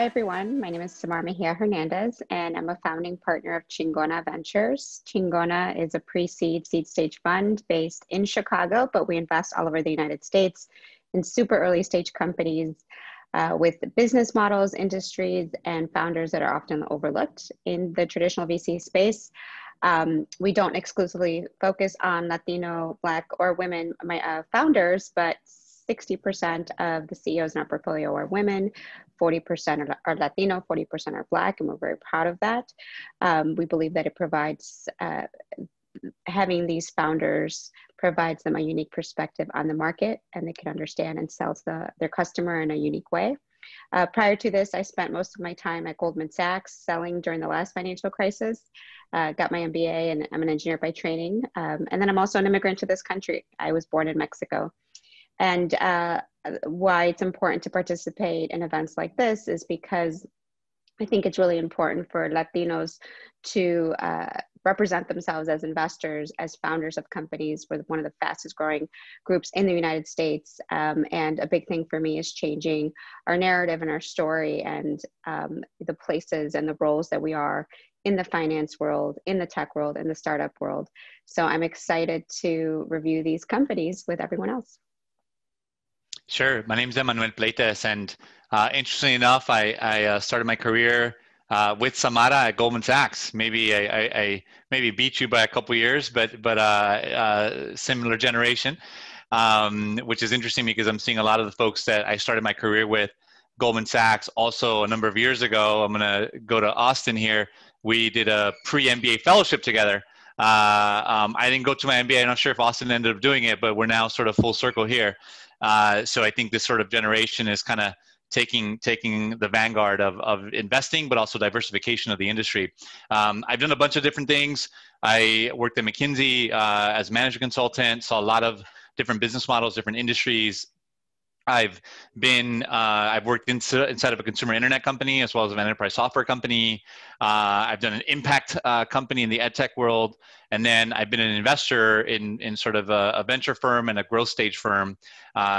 Hi, everyone. My name is Samara Hernandez, and I'm a founding partner of Chingona Ventures. Chingona is a pre-seed seed stage fund based in Chicago, but we invest all over the United States in super early stage companies with business models, industries, and founders that are often overlooked in the traditional VC space. We don't exclusively focus on Latino, Black, or women founders, but 60% of the CEOs in our portfolio are women, 40% are Latino, 40% are Black, and we're very proud of that. We believe that it provides, having these founders provides them a unique perspective on the market, and they can understand and sell their customer in a unique way. Prior to this, I spent most of my time at Goldman Sachs selling during the last financial crisis. Got my MBA, and I'm an engineer by training. And then I'm also an immigrant to this country. I was born in Mexico. And why it's important to participate in events like this is because I think it's really important for Latinos to represent themselves as investors, as founders of companies. We're one of the fastest growing groups in the United States. And a big thing for me is changing our narrative and our story and the places and the roles that we are in the finance world, in the tech world, in the startup world. So I'm excited to review these companies with everyone else. Sure. My name is Emanuel Pleitez, and interestingly enough, I started my career with Samara at Goldman Sachs. Maybe I maybe beat you by a couple years, but similar generation, which is interesting because I'm seeing a lot of the folks that I started my career with Goldman Sachs. Also, a number of years ago, I'm going to go to Austin here. We did a pre-MBA fellowship together. I didn't go to my MBA. I'm not sure if Austin ended up doing it, but we're now sort of full circle here. So I think this sort of generation is kind of taking the vanguard of investing, but also diversification of the industry. I've done a bunch of different things. I worked at McKinsey as a management consultant, saw a lot of different business models, different industries. I've worked inside of a consumer internet company as well as an enterprise software company. I've done an impact company in the ed tech world. And then I've been an investor in sort of a venture firm and a growth stage firm.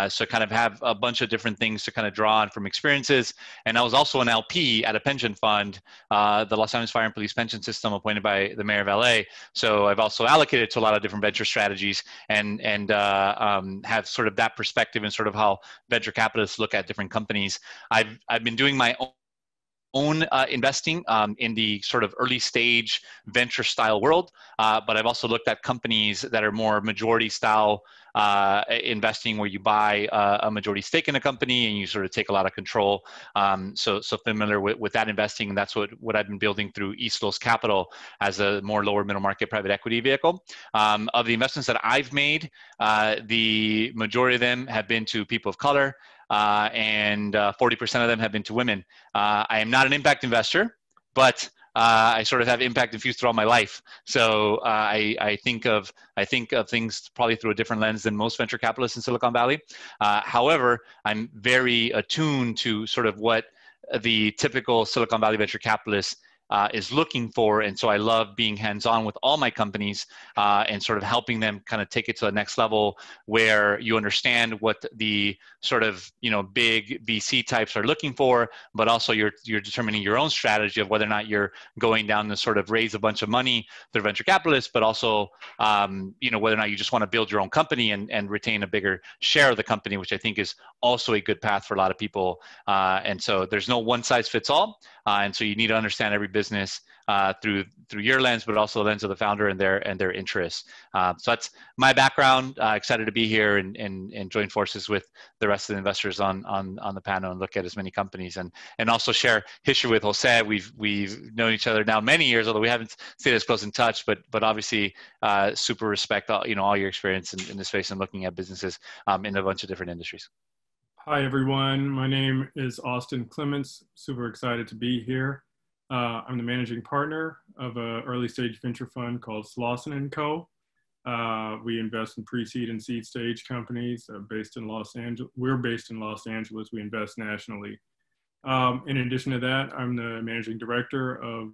So kind of have a bunch of different things to kind of draw on from experiences. And I was also an LP at a pension fund, the Los Angeles Fire and Police Pension System, appointed by the mayor of LA. So I've also allocated to a lot of different venture strategies and have sort of that perspective and sort of how venture capitalists look at different companies. I've been doing my own investing in the sort of early stage venture style world, but I've also looked at companies that are more majority style investing, where you buy a majority stake in a company and you sort of take a lot of control. So familiar with that investing, and that's what I've been building through East Los Capital as a more lower middle market private equity vehicle. Of the investments that I've made, the majority of them have been to people of color. And 40% of them have been to women. I am not an impact investor, but I sort of have impact infused throughout my life. So I think of things probably through a different lens than most venture capitalists in Silicon Valley. However, I'm very attuned to sort of what the typical Silicon Valley venture capitalist is looking for. And so I love being hands-on with all my companies and sort of helping them kind of take it to the next level, where you understand what the sort of, big VC types are looking for, but also you're determining your own strategy of whether or not you're going down to sort of raise a bunch of money through venture capitalists, but also, whether or not you just want to build your own company and retain a bigger share of the company, which I think is also a good path for a lot of people. And so there's no one size fits all. And so you need to understand every business through your lens, but also the lens of the founder and their interests. So that's my background. Excited to be here and join forces with the rest of the investors on the panel and look at as many companies and also share history with Jose. We've known each other now many years, although we haven't stayed as close in touch. But obviously, super respect all your experience in this space and looking at businesses in a bunch of different industries. Hi, everyone. My name is Austin Clements. Super excited to be here. I'm the managing partner of an early stage venture fund called Slauson & Co. We invest in pre-seed and seed stage companies based in Los Angeles. We're based in Los Angeles. We invest nationally. In addition to that, I'm the managing director of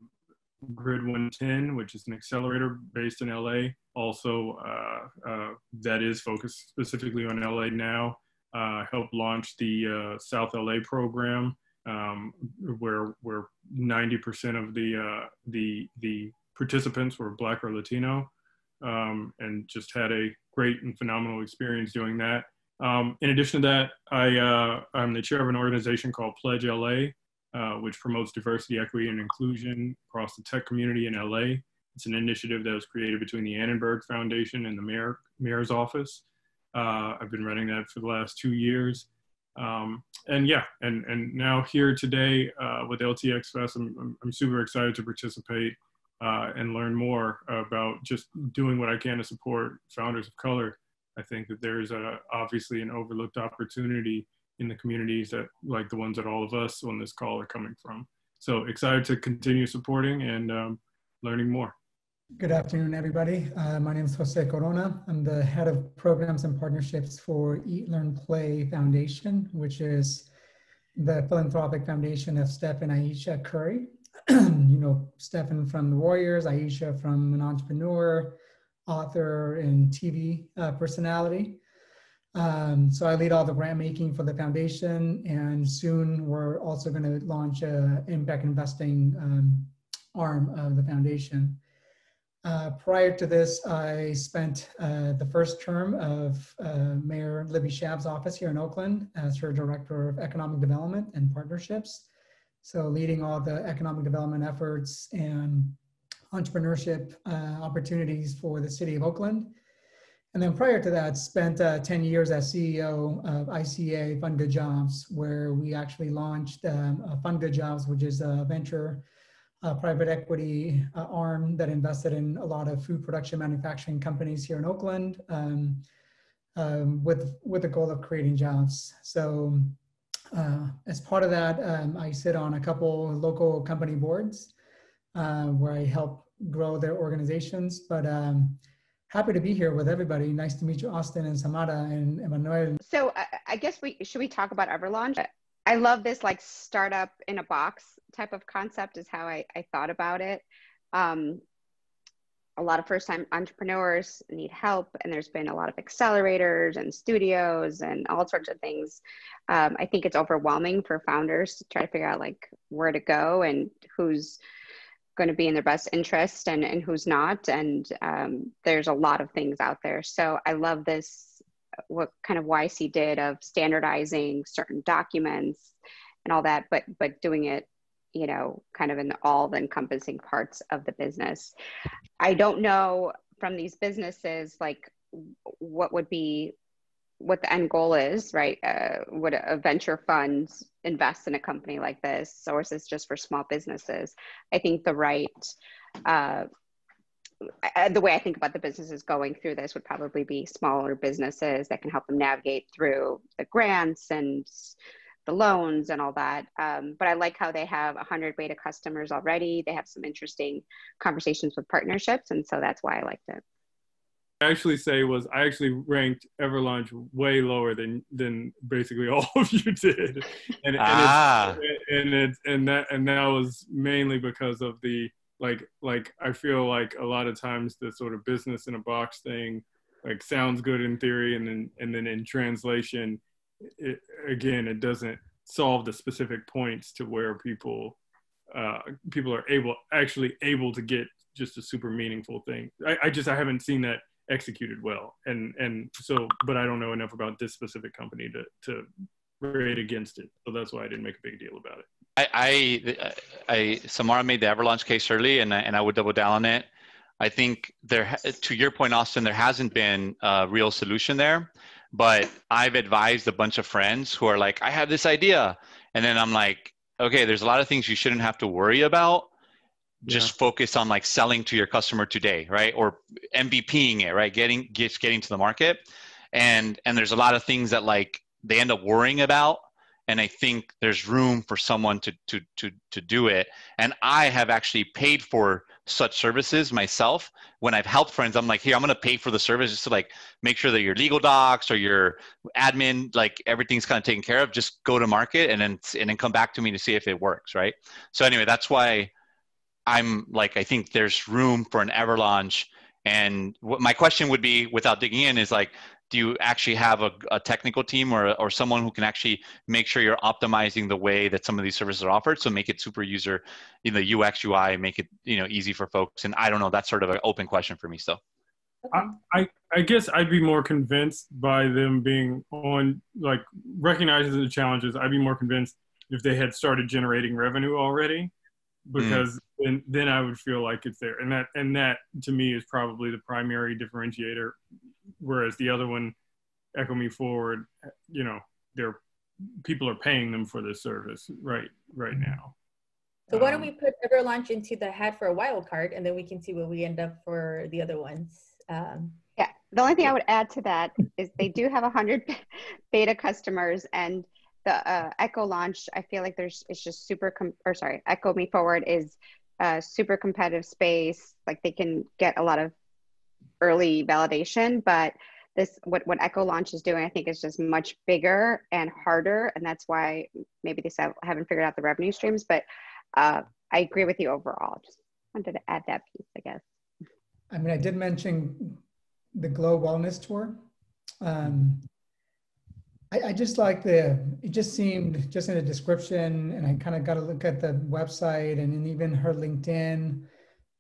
Grid 110, which is an accelerator based in LA. Also, that is focused specifically on LA now. Helped launch the South LA program where 90% of the participants were Black or Latino, and just had a great and phenomenal experience doing that. In addition to that, I'm the chair of an organization called Pledge LA, which promotes diversity, equity, and inclusion across the tech community in LA. It's an initiative that was created between the Annenberg Foundation and the mayor's office. I've been running that for the last 2 years. And now here today with LTX Fest, I'm super excited to participate and learn more about just doing what I can to support founders of color. I think that there's obviously an overlooked opportunity in the communities that, like the ones that all of us on this call are coming from. So excited to continue supporting and learning more. Good afternoon, everybody. My name is Jose Corona. I'm the head of programs and partnerships for Eat, Learn, Play Foundation, which is the philanthropic foundation of Steph and Aisha Curry. You know, Stephen from the Warriors, Aisha from an entrepreneur, author, and TV personality. So I lead all the grant making for the foundation, and soon we're also going to launch a impact investing arm of the foundation. Prior to this, I spent the first term of Mayor Libby Schaaf's office here in Oakland as her Director of Economic Development and Partnerships. So leading all the economic development efforts and entrepreneurship opportunities for the city of Oakland. And then prior to that, spent 10 years as CEO of ICA Fund Good Jobs, where we actually launched Fund Good Jobs, which is a venture private equity arm that invested in a lot of food production manufacturing companies here in Oakland with the goal of creating jobs. So as part of that, I sit on a couple local company boards where I help grow their organizations, but happy to be here with everybody. Nice to meet you, Austin and Samara and Emanuel. So I guess should we talk about Everlaunch? I love this like startup in a box type of concept is how I thought about it. A lot of first-time entrepreneurs need help, and there's been a lot of accelerators and studios and all sorts of things. I think it's overwhelming for founders to try to figure out like where to go and who's going to be in their best interest and who's not. And there's a lot of things out there. So I love this, what kind of YC did of standardizing certain documents and all that, but doing it, you know, kind of in all the encompassing parts of the business. I don't know from these businesses, like what the end goal is, right? Would a venture fund invest in a company like this, or is this just for small businesses? I think the way I think about the businesses going through this would probably be smaller businesses that can help them navigate through the grants and the loans and all that. But I like how they have 100 beta customers already. They have some interesting conversations with partnerships. And so that's why I liked it. I actually ranked Everlaunch way lower than basically all of you did. And that was mainly because of the, like I feel like a lot of times the sort of business in a box thing, like sounds good in theory. And then in translation, it doesn't solve the specific points to where people are actually able to get just a super meaningful thing. I haven't seen that executed well, and so, but I don't know enough about this specific company to rate against it. So that's why I didn't make a big deal about it. Samara made the Everlaunch case early, and I would double down on it. I think to your point, Austin, there hasn't been a real solution there. But I've advised a bunch of friends who are like, I have this idea. And then I'm like, okay, there's a lot of things you shouldn't have to worry about. Just focus on like selling to your customer today, right? Or MVPing it, right? Getting to the market. And there's a lot of things that like they end up worrying about. And I think there's room for someone to do it. And I have actually paid for such services myself. When I've helped friends, I'm like, here, I'm going to pay for the service just to like make sure that your legal docs or your admin, like everything's kind of taken care of. Just go to market and then come back to me to see if it works, right? So anyway, that's why I'm like, I think there's room for an Everlaunch And what my question would be, without digging in, is like, do you actually have a technical team or someone who can actually make sure you're optimizing the way that some of these services are offered, so make it super user, UX, UI, make it easy for folks? And I don't know, that's sort of an open question for me still. Okay. I guess I'd be more convinced by them being on, like, recognizing the challenges. I'd be more convinced if they had started generating revenue already, because then I would feel like it's there. And that to me is probably the primary differentiator. Whereas the other one, Echo Me Forward, people are paying them for this service right now. So why don't we put EverLaunch into the hat for a wild card, and then we can see where we end up for the other ones. Yeah, the only thing I would add to that is they do have 100 beta customers, and the Echo Launch, I feel like it's just super, Echo Me Forward is a super competitive space. Like, they can get a lot of early validation, but what Echo Launch is doing, I think, is just much bigger and harder, and that's why maybe they haven't figured out the revenue streams. But I agree with you overall. Just wanted to add that piece, I guess. I mean, I did mention the Glow Wellness Tour. I just like it just seemed, just in the description, and I kind of got to look at the website and even her LinkedIn,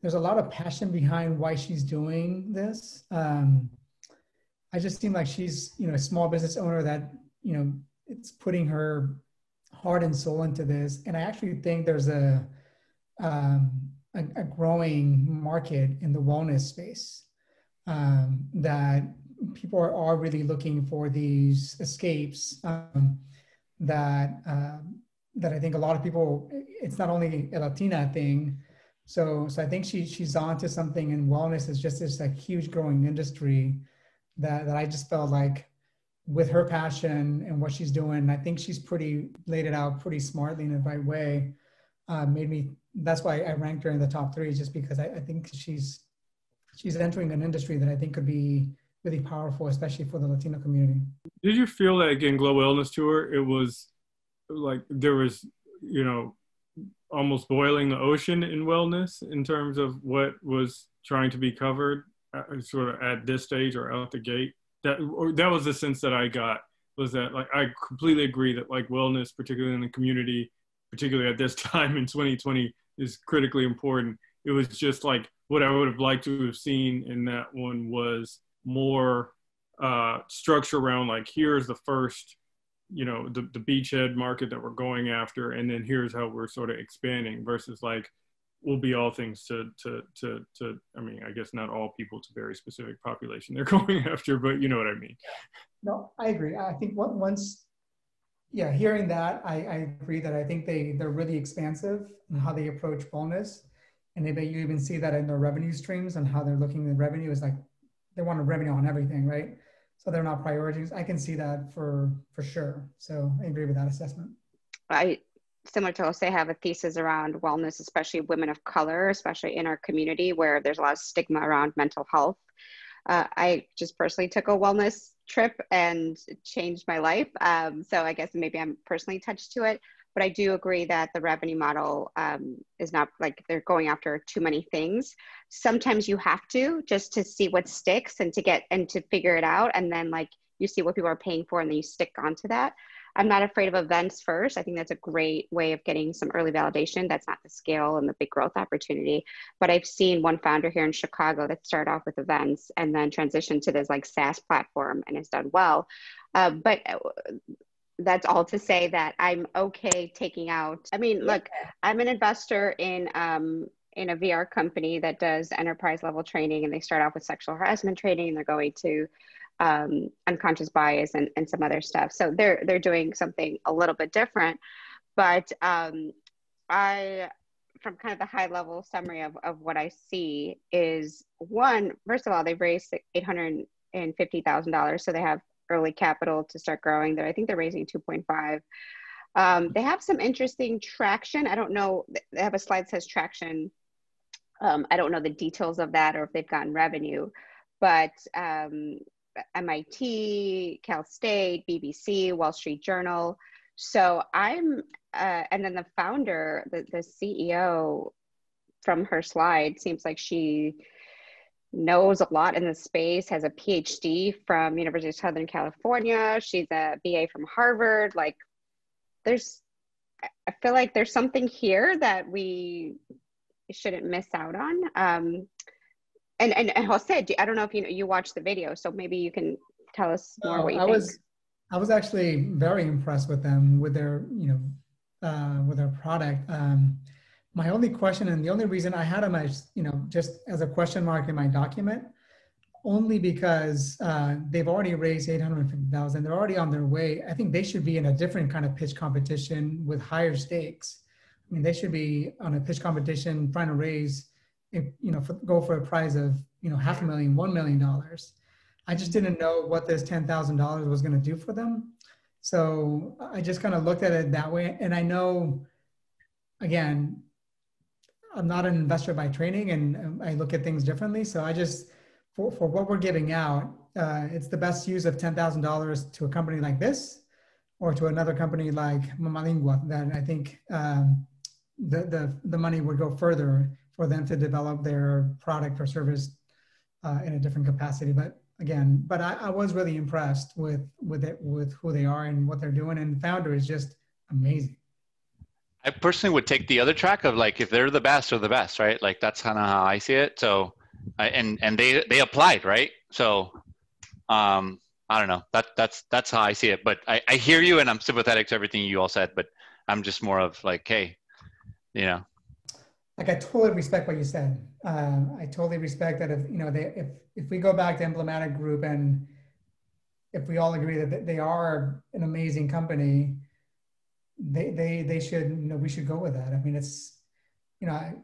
there's a lot of passion behind why she's doing this. I just seem like she's, a small business owner that, it's putting her heart and soul into this. And I actually think there's a growing market in the wellness space, that people are really looking for these escapes, that I think a lot of people, it's not only a Latina thing. So I think she's onto something, and wellness is just this huge growing industry that I just felt like, with her passion and what she's doing, I think she's laid it out pretty smartly in the right way. That's why I ranked her in the top 3, just because I think she's entering an industry that I think could be really powerful, especially for the Latino community. Did you feel like in Glow Wellness Tour, it was like there was, almost boiling the ocean in wellness in terms of what was trying to be covered sort of at this stage or out the gate? That was the sense that I got, was that, like, I completely agree that, like, wellness, particularly in the community, particularly at this time in 2020, is critically important. It was just like what I would have liked to have seen in that one was more structure around, like, here's the first, the beachhead market that we're going after, and then here's how we're sort of expanding, versus like, we'll be all things to I mean, I guess not all people, to very specific population they're going after, but you know what I mean. No, I agree. I think hearing that, I agree that I think they're really expansive in how they approach wellness. And you even see that in their revenue streams and how they're looking at revenue is like, they want a revenue on everything, right? So they're not priorities. I can see that for sure. So I agree with that assessment. Similar to Jose, have a thesis around wellness, especially women of color, especially in our community where there's a lot of stigma around mental health. I just personally took a wellness trip and changed my life. So I guess maybe I'm personally touched to it, but I do agree that the revenue model is not like they're going after too many things. Sometimes you have to, just to see what sticks and to figure it out. And then, like, you see what people are paying for and then you stick onto that. I'm not afraid of events first. I think that's a great way of getting some early validation. That's not the scale and the big growth opportunity. But I've seen one founder here in Chicago that started off with events and then transitioned to this like SaaS platform and has done well. But that's all to say that I'm okay taking out. I mean, look, I'm an investor in a VR company that does enterprise level training, and they start off with sexual harassment training, and they're going to unconscious bias and some other stuff. So they're doing something a little bit different, but from kind of the high level summary of what I see is, one, first of all, they've raised $850,000. So they have early capital to start growing. I think they're raising 2.5. They have some interesting traction. I don't know, they have a slide that says traction. I don't know the details of that or if they've gotten revenue, but MIT, Cal State, BBC, Wall Street Journal. So and then the founder, the CEO, from her slide, seems like she knows a lot in the space, has a PhD from University of Southern California. She's a BA from Harvard. Like I feel like there's something here that we shouldn't miss out on. And Jose, I don't know if you watched the video, so maybe you can tell us more what you think. I was actually very impressed with them, with their, with their product. My only question, and the only reason I had them as, just as a question mark in my document, only because they've already raised 850,000. They're already on their way. I think they should be in a different kind of pitch competition with higher stakes. I mean, they should be on a pitch competition trying to raise, go for a prize of, $500,000, $1 million. I just didn't know what this $10,000 was going to do for them. So I just kind of looked at it that way. And I know, again, I'm not an investor by training, and I look at things differently. So I just, for what we're giving out, it's the best use of $10,000 to a company like this, or to another company like Mamalingua, that I think the money would go further for them to develop their product or service in a different capacity. But again, I was really impressed with who they are and what they're doing, and the founder is just amazing. I personally would take the other track of like, if they're the best, they're the best, right? Like that's kind of how I see it. So, and they applied, right? So, I don't know. That's how I see it. But I hear you, and I'm sympathetic to everything you all said. But I'm just more of like, hey, Like I totally respect what you said. I totally respect that if we go back to Emblematic Group, and if we all agree that they are an amazing company, they should, we should go with that. I mean, it's, I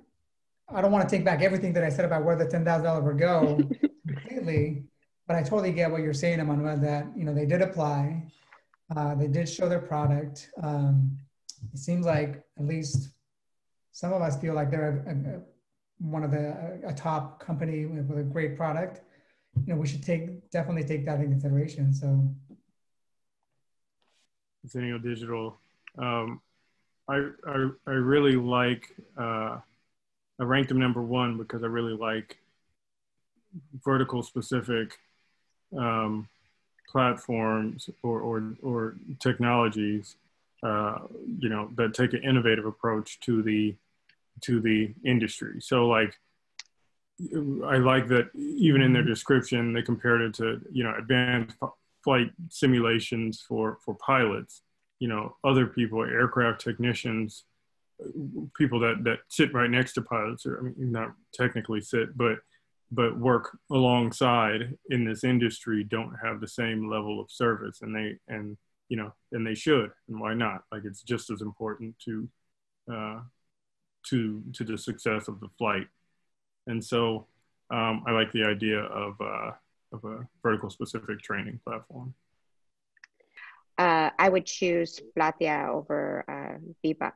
don't want to take back everything that I said about where the $10,000 would go completely, but I totally get what you're saying, Emanuel, that, they did apply, they did show their product. It seems like at least some of us feel like they're a top company with a great product. We should definitely take that into consideration. So, Decennial Digital. I really like, I ranked them number one because I really like vertical specific platforms or technologies, that take an innovative approach to the industry. So like, I like that even in their description, they compared it to, advanced flight simulations for pilots, other people, aircraft technicians, people that sit right next to pilots, or I mean, not technically sit, but work alongside in this industry, don't have the same level of service, and they should, and why not? Like, it's just as important to the success of the flight. And so I like the idea of a vertical specific training platform. I would choose Platia over Bebop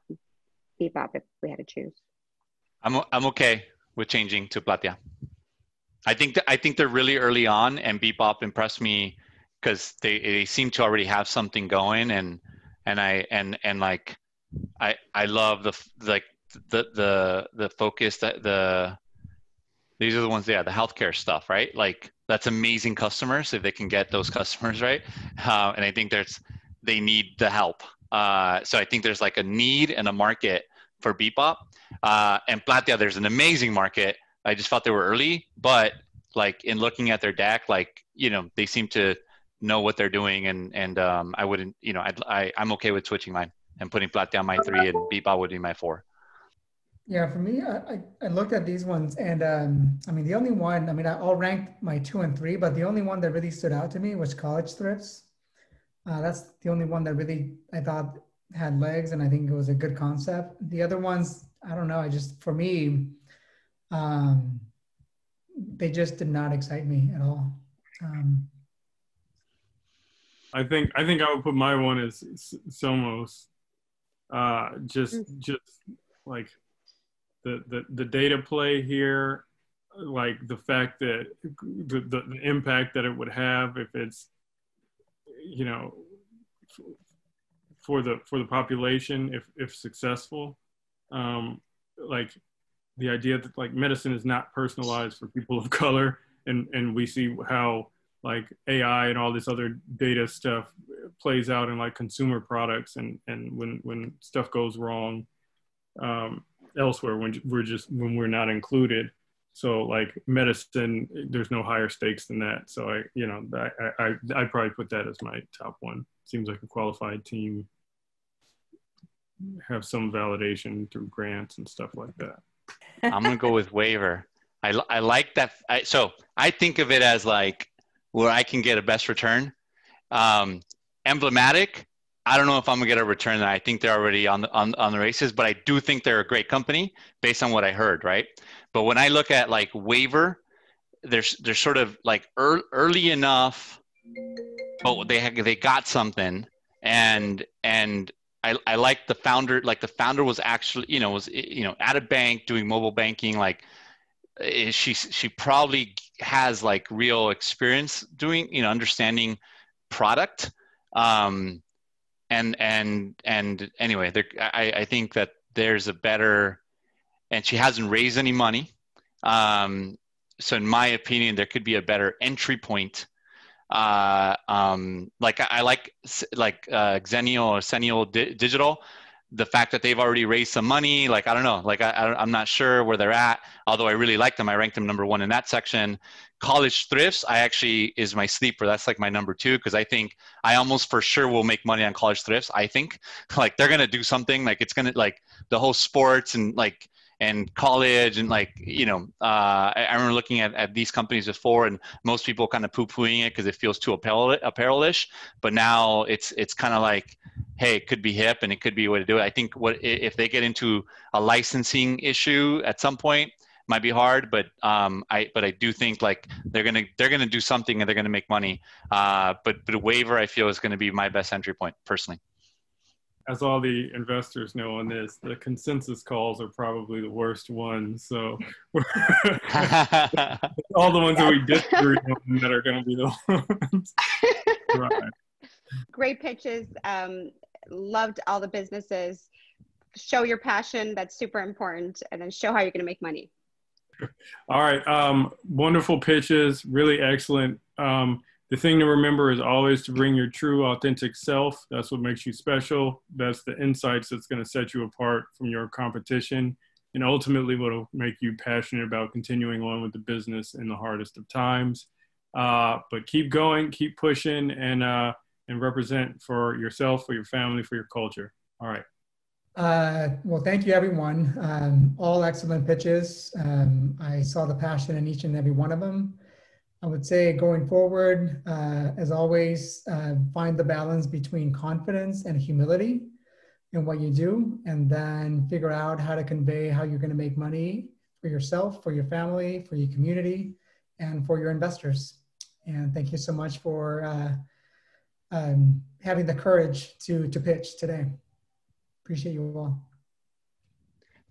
if we had to choose. I'm okay with changing to Platia. I think they're really early on, and Bebop impressed me because they seem to already have something going, and like I love the focus that these are the ones, the healthcare stuff, right? Like that's amazing customers if they can get those customers, right? And I think they need the help. So I think there's like a need and a market for Bebop. And Platia, there's an amazing market. I just felt they were early, but like in looking at their deck, like, they seem to know what they're doing, and I wouldn't, I'm okay with switching mine and putting Platia on my 3 and Bebop would be my 4. Yeah, for me, I looked at these ones, and I mean, the only one, I'll rank my 2 and 3, but the only one that really stood out to me was College Thrifts. That's the only one that really, I thought had legs, and I think it was a good concept. The other ones, I don't know, for me, they just did not excite me at all. I think I would put my one as Somos. Just like the data play here, like the fact that the impact that it would have if it's, for the population, if successful, like the idea that like medicine is not personalized for people of color, and we see how like AI and all this other data stuff plays out in like consumer products, and when stuff goes wrong elsewhere, when we're not included. So like medicine, there's no higher stakes than that. So I'd probably put that as my top one. Seems like a qualified team, have some validation through grants and stuff like that. I'm gonna go with waiver. I like that. So I think of it as like where I can get a best return. Emblematic, I don't know if I'm gonna get a return that I think they're already on the races, but I do think they're a great company based on what I heard, right? But when I look at like waiver, they're sort of like early enough, but they got something, and I like the founder. Like the founder was actually was at a bank doing mobile banking. Like she probably has like real experience doing understanding product. And anyway, I think that there's a better, and she hasn't raised any money. So in my opinion, there could be a better entry point. Like I like Xennial or Sennial Digital, the fact that they've already raised some money. Like, I don't know, like I'm not sure where they're at, although I really like them. I ranked them #1 in that section. College Thrifts, is my sleeper. That's like my #2, because I think I almost for sure will make money on College Thrifts. I think like they're going to do something, like it's going to, like the whole sports and college and like, I remember looking at these companies before, and most people kind of poo-pooing it because it feels too apparel-ish. But now it's kind of like, hey, it could be hip and it could be a way to do it. I think if they get into a licensing issue at some point, might be hard, but I do think like they're gonna do something and they're gonna make money. But a waiver, I feel, is gonna be my best entry point personally. As all the investors know on this, the consensus calls are probably the worst ones. So all the ones that we disagree on that are going to be the ones. Right. Great pitches. Loved all the businesses. Show your passion. That's super important. And then show how you're going to make money. All right. Wonderful pitches. Really excellent. The thing to remember is always to bring your true, authentic self. That's what makes you special. That's the insights that's going to set you apart from your competition, and ultimately what will make you passionate about continuing on with the business in the hardest of times. But keep going, keep pushing, and represent for yourself, for your family, for your culture. All right. Well, thank you, everyone. All excellent pitches. I saw the passion in each and every one of them. I would say going forward, as always, find the balance between confidence and humility in what you do, and then figure out how to convey how you're going to make money for yourself, for your family, for your community, and for your investors. And thank you so much for having the courage to pitch today. Appreciate you all.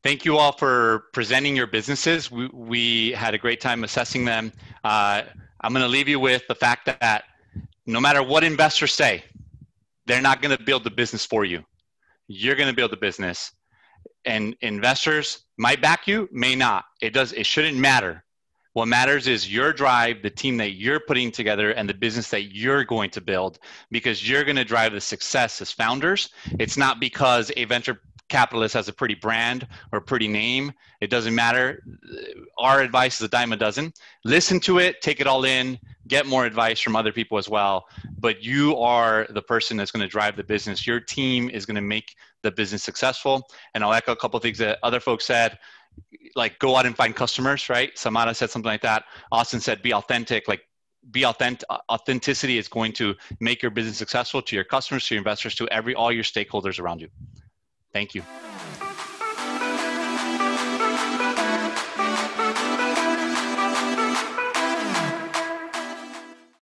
Thank you all for presenting your businesses. We had a great time assessing them. I'm going to leave you with the fact that no matter what investors say, they're not going to build the business for you. You're going to build the business. And investors might back you, may not. It shouldn't matter. What matters is your drive, the team that you're putting together, and the business that you're going to build, because you're going to drive the success as founders. It's not because a venture capitalist has a pretty brand or a pretty name. It doesn't matter. Our advice is a dime a dozen. Listen to it, take it all in, get more advice from other people as well. But you are the person that's going to drive the business. Your team is going to make the business successful. And I'll echo a couple of things that other folks said, like go out and find customers, right? Samara said something like that. Austin said, be authentic. Like be authentic. Authenticity is going to make your business successful to your customers, to your investors, to all your stakeholders around you. Thank you.